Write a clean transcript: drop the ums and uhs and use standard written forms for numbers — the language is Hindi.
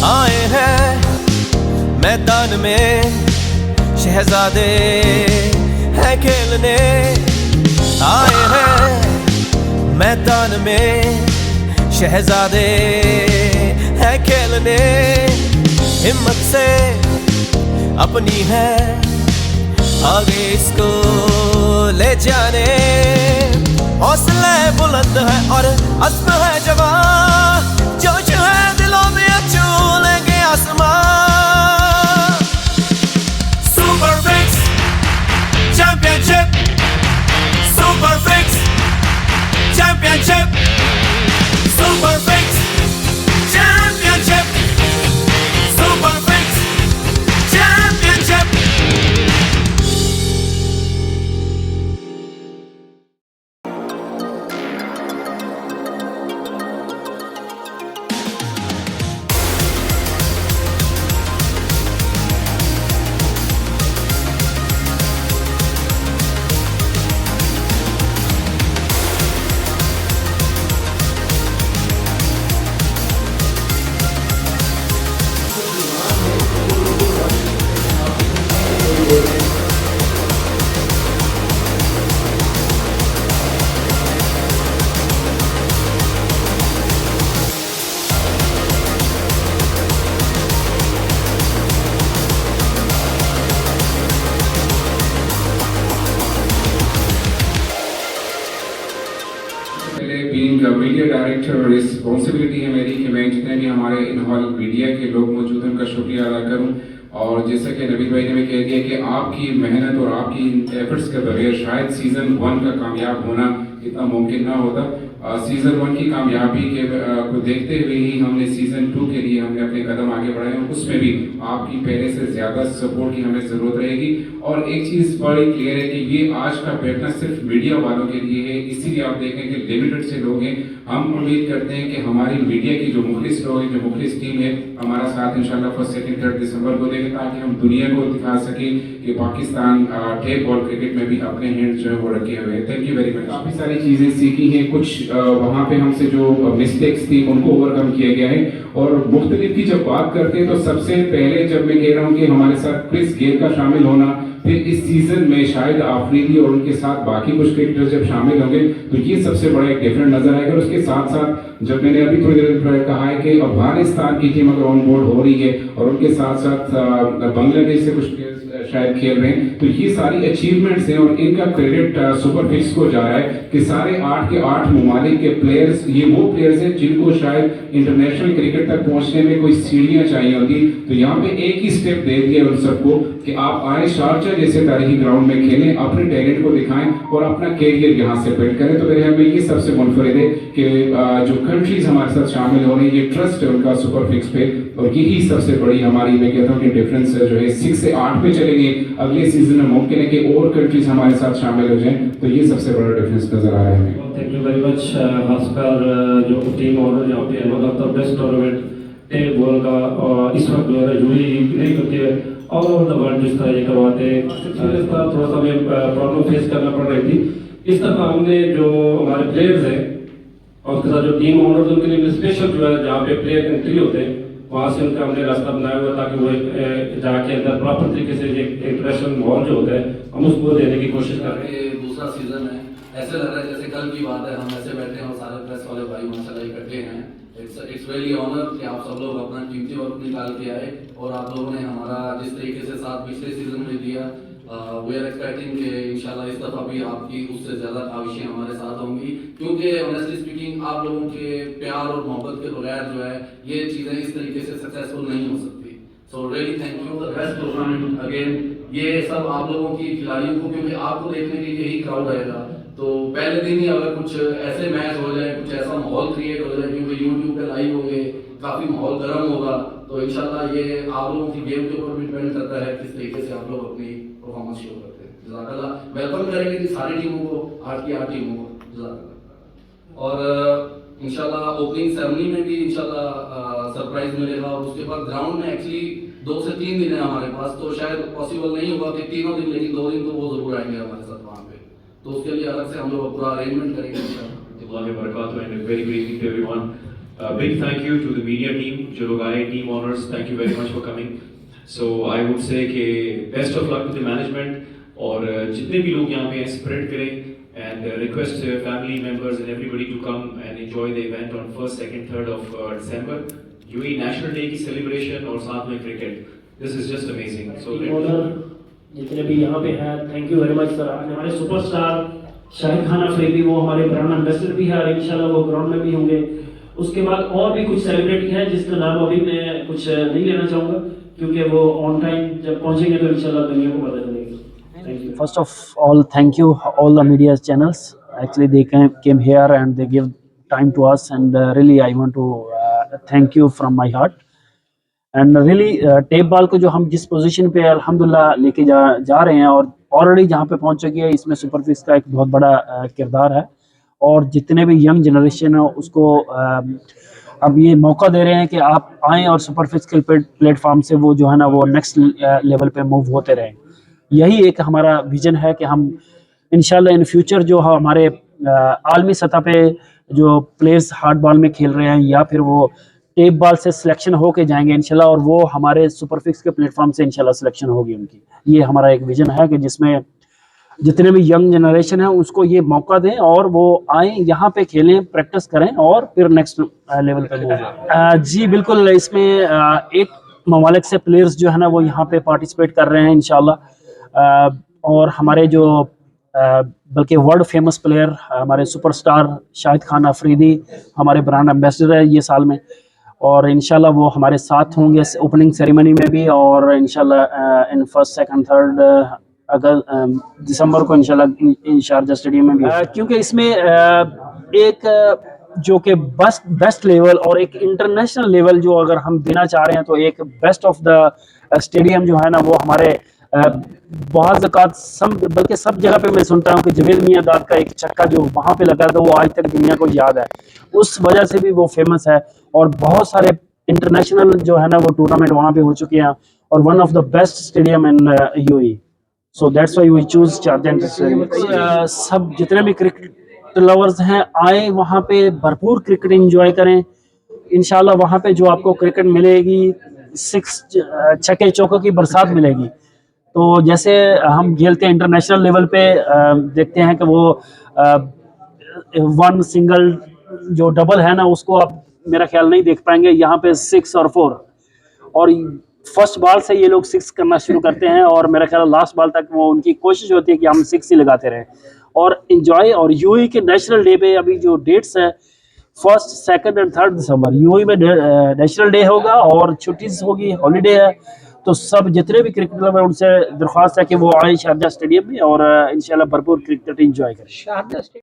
आए हैं मैदान में शहजादे हैं खेलने, आए हैं मैदान में शहजादे हैं खेलने। हिम्मत से अपनी है आगे इसको ले जाने, हौसले बुलंद है और अज़्म है जवान, जोश है दिलों में छू लेंगे आसमान। Super fix championship, super fix championship, super fix championship, super fix championship. Being media director responsibility है मेरी कि मैं जितने भी हमारे इन हॉल मीडिया के लोग मौजूद हैं उनका शुक्रिया अदा करूं। और जैसा कि नवीद भाई ने भी कह दिया कि आपकी मेहनत और आपकी एफर्ट्स के बगैर शायद सीज़न 1 का कामयाब होना इतना मुमकिन ना होता। सीज़न 1 की कामयाबी के को देखते हुए ही हमने सीज़न 2 के लिए हमने अपने कदम आगे बढ़ाए हैं। उसमें भी आपकी पहले से ज़्यादा सपोर्ट की हमें ज़रूरत रहेगी। और एक चीज़ बड़ी क्लियर है कि ये आज का बैठना सिर्फ मीडिया वालों के लिए है, इसीलिए आप देखें कि लिमिटेड से लोग हैं। हम उम्मीद करते हैं कि हमारी मीडिया की जो मुखलिस लोग हैं, जो मुखलिस टीम है, हमारा साथ इंशाल्लाह 1, 2, 3 दिसंबर को देंगे ताकि हम दुनिया को दिखा सकें कि पाकिस्तान टेप बॉल क्रिकेट में भी अपने हैंड जो है वो रखे हुए हैं। Thank you very much. काफ़ी सारी चीज़ें सीखी हैं, कुछ वहाँ पे हमसे जो मिस्टेक्स थी उनको ओवरकम किया गया है। और मुख्तलिफ की जब बात करते हैं तो सबसे पहले जब मैं कह रहा हूँ कि हमारे साथ क्रिस गेल का शामिल होना, फिर इस सीजन में शायद आफरीदी और उनके साथ बाकी कुछ क्रिकेटर्स जब शामिल होंगे तो ये सबसे बड़ा एक डिफरेंट नजर आएगा। और उसके साथ साथ जब मैंने अभी थोड़ी देर पहले कहा है कि अफगानिस्तान की टीम अगर ऑन बोर्ड हो रही है और उनके साथ साथ बांग्लादेश से कुछ प्लेयर्स शायद खेल रहे हैं, तो ये सारी अचीवमेंट्स हैं और इनका क्रेडिट सुपर फिक्स को जा रहा है कि सारे 8 के 8 ममालिक के प्लेयर्स ये वो प्लेयर्स हैं जिनको शायद इंटरनेशनल क्रिकेट तक पहुंचने में कोई सीढ़ियां चाहिए होती। तो यहाँ पे एक ही स्टेप दे दिया उन सबको कि आप आए शारजा जैसे तारीखी ग्राउंड में खेलें, अपने टैलेंट को दिखाएं और अपना कैरियर यहाँ से बिल्ड करें। तो मेरे यहाँ में ये सबसे मुनफरिद है कि जो कंट्रीज हमारे साथ शामिल हो रही है, ये ट्रस्ट है उनका सुपर फिक्स पे। और यही सबसे बड़ी हमारी, मैं कहता हूँ कि डिफरेंस जो है 6 से 8 पे चलेंगे अगले सीजन में, मुमकिन है कि और कंट्रीज हमारे साथ शामिल हो जाएं। तो ये सबसे बड़ा डिफरेंस नजर आ रहा है हमें। Thank you very much. खासकर जो टीम ऑनर यहाँ पे one of the best tournament tape ball का इस वक्त जो है जुड़ी नहीं करके ऑल ओवर द वर्ल्ड जिस तरह ये करवाते हैं, थोड़ा सा हमें प्रॉब्लम फेस करना पड़ रही थी। इस दफा हमने जो हमारे प्लेयर्स हैं और उसके साथ जो टीम ऑनर उनके लिए स्पेशल जो है जहाँ पे प्लेयर एंट्री होते हैं वहाँ से उनका हमने रास्ता बनाया हुआ ताकि वो जाके अंदर प्रॉपर तरीके से इंटरनेशनल माहौल जो होता है हम उसको देने की कोशिश कर रहे हैं। दूसरा सीजन है, ऐसे लग रहा है जैसे कल की बात है, हम ऐसे बैठे हैं और सारे प्रेस वाले भाई माशाल्लाह इकट्ठे हैं। इट्स रियली ऑनर कि आप सब लोग अपना कीमती वक्त निकाल के आए और आप लोगों ने हमारा जिस तरीके से साथ पिछले सीजन में दिया, वी आर एक्सपेक्टिंग कि इंशाल्लाह इस दफ़ा भी आपकी उससे ज़्यादा काविशें हमारे साथ होंगी, क्योंकि ऑनेस्टली स्पीकिंग आप लोगों के प्यार और मोहब्बत के बगैर जो है ये चीज़ें इस तरीके से सक्सेसफुल नहीं हो सकती। So really thank you, the best tournament again. ये सब आप लोगों की खिलाड़ियों को, क्योंकि आपको देखने के लिए यही क्राउड आएगा, तो पहले दिन ही अगर कुछ ऐसे मैच हो जाए, कुछ ऐसा माहौल क्रिएट हो जाए, क्योंकि यूट्यूब पे लाइव होंगे, काफ़ी माहौल गर्म होगा, तो इंशाल्लाह ये आप लोगों की गेम के ऊपर भी डिपेंड करता है किस तरीके से आप लोग अपनी परफॉर्मेंस शो करते हैं। जज़ाकल्लाह। वेलकम करेंगे कि सारी टीमों को, 8 की 8 टीमों को। जज़ाकल्लाह। और इंशाल्लाह ओपनिंग सेरेमनी में भी इंशाल्लाह सरप्राइज मिलेगा। और उसके बाद ग्राउंड में एक्चुअली 2 से 3 दिन है हमारे पास, तो शायद पॉसिबल नहीं होगा कि तीनों दिन, लेकिन 2 दिन तो वो जरूर आएंगे हमारे साथ वहाँ पे, तो उसके लिए अलग से हम लोग पूरा अरेंजमेंट करेंगे इंशाल्लाह। Very good evening to everyone. Big thank you to the media team, जो लोग आए, team owners, thank you very much for coming. So I would say कि best of luck to the management और जितने भी लोग यहाँ पे spread करें and request family members and everybody to come and enjoy the event on 1st, 2nd, 3rd of December. UAE National Day की celebration और साथ में cricket. This is just amazing. So जितने भी यहाँ पे हैं, thank you very much sir. हमारे सुपरस्टार शाहिद खान अफरीदी वो हमारे ब्रांड एम्बेसडर भी है और इंशाल्लाह वो ग्राउंड में भी होंगे। उसके बाद और भी कुछ सेलिब्रिटी हैं जिसका नाम अभी मैं कुछ नहीं लेना चाहूँगा क्योंकि वो ऑन टाइम जब पहुँचेंगे तो इंशाल्लाह दुनिया को पता चलेगा। Thank you. First of all, thank you all the media channels. Actually, they came here and they give time to us, and really I want to thank you from my heart. And really, tape ball को जो हम जिस पोजीशन पे अल्हम्दुलिल्लाह लेके जा रहे हैं और ऑलरेडी जहाँ पे पहुँच चुकी है, इसमें सुपरफिक्स का एक बहुत बड़ा किरदार है और जितने भी यंग जनरेशन है उसको अब ये मौका दे रहे हैं कि आप आएँ और सुपरफिक्स के प्लेटफॉर्म से वो जो है ना वो नेक्स्ट लेवल पे मूव होते रहें। यही एक हमारा विजन है कि हम इंशाल्लाह इन फ्यूचर जो हमारे आलमी सतह पे जो प्लेयर्स हार्ड बॉल में खेल रहे हैं या फिर वो टेप बॉल से सिलेक्शन होके जाएंगे इंशाल्लाह और वो हमारे सुपरफिक्स के प्लेटफॉर्म से इंशाल्लाह सिलेक्शन होगी उनकी। ये हमारा एक विजन है कि जिसमें जितने भी यंग जनरेशन है उसको ये मौका दें और वो आए यहाँ पे खेलें, प्रैक्टिस करें और फिर नेक्स्ट लेवल पे मूव। जी बिल्कुल, इसमें 8 ममालिक से प्लेयर्स जो है ना वो यहाँ पे पार्टिसिपेट कर रहे हैं इंशाल्लाह और हमारे जो बल्कि वर्ल्ड फेमस प्लेयर हमारे सुपरस्टार शाहिद खान अफरीदी हमारे ब्रांड एम्बेसडर है ये साल में और इंशाल्लाह वो हमारे साथ होंगे ओपनिंग सेरेमनी में भी और इंशाल्लाह इन 1st, 2nd, 3rd अगस्त दिसंबर को इंशाल्लाह शारजा स्टेडियम में भी क्योंकि इसमें एक जो कि बेस्ट लेवल और एक इंटरनेशनल लेवल जो अगर हम देना चाह रहे हैं तो एक बेस्ट ऑफ द स्टेडियम जो है ना वो हमारे बहुत ज़कात बल्कि सब जगह पे मैं सुनता हूँ कि जवेद मियां दाद का एक छक्का जो वहाँ पे लगा था वो आज तक दुनिया को याद है, उस वजह से भी वो फेमस है और बहुत सारे इंटरनेशनल जो है ना वो टूर्नामेंट वहाँ पे हो चुके हैं और one of the best stadium in UAE. So that's why we choose Sharjah stadium. सब जितने भी क्रिकेट लवर्स हैं आए वहाँ पे भरपूर क्रिकेट एंजॉय करें। इंशाल्लाह वहाँ पे जो आपको क्रिकेट मिलेगी 6 छक्के चौकों की बरसात मिलेगी। तो जैसे हम खेलते हैं इंटरनेशनल लेवल पे देखते हैं कि वो 1 सिंगल जो डबल है ना उसको आप मेरा ख्याल नहीं देख पाएंगे। यहाँ पे 6 और 4 और फर्स्ट बॉल से ये लोग 6 करना शुरू करते हैं और मेरा ख्याल लास्ट बॉल तक वो उनकी कोशिश होती है कि हम 6 ही लगाते रहें और एंजॉय। और यूएई के नेशनल डे पे अभी जो डेट्स है 1st, 2nd and 3rd December UAE में नेशनल डे होगा और छुट्टी होगी, हॉलीडे है। तो सब जितने भी क्रिकेटर हैं उनसे दरख्वास्त है कि वो आए शारजा स्टेडियम में और इंशाल्लाह भरपूर क्रिकेट एंजॉय करें।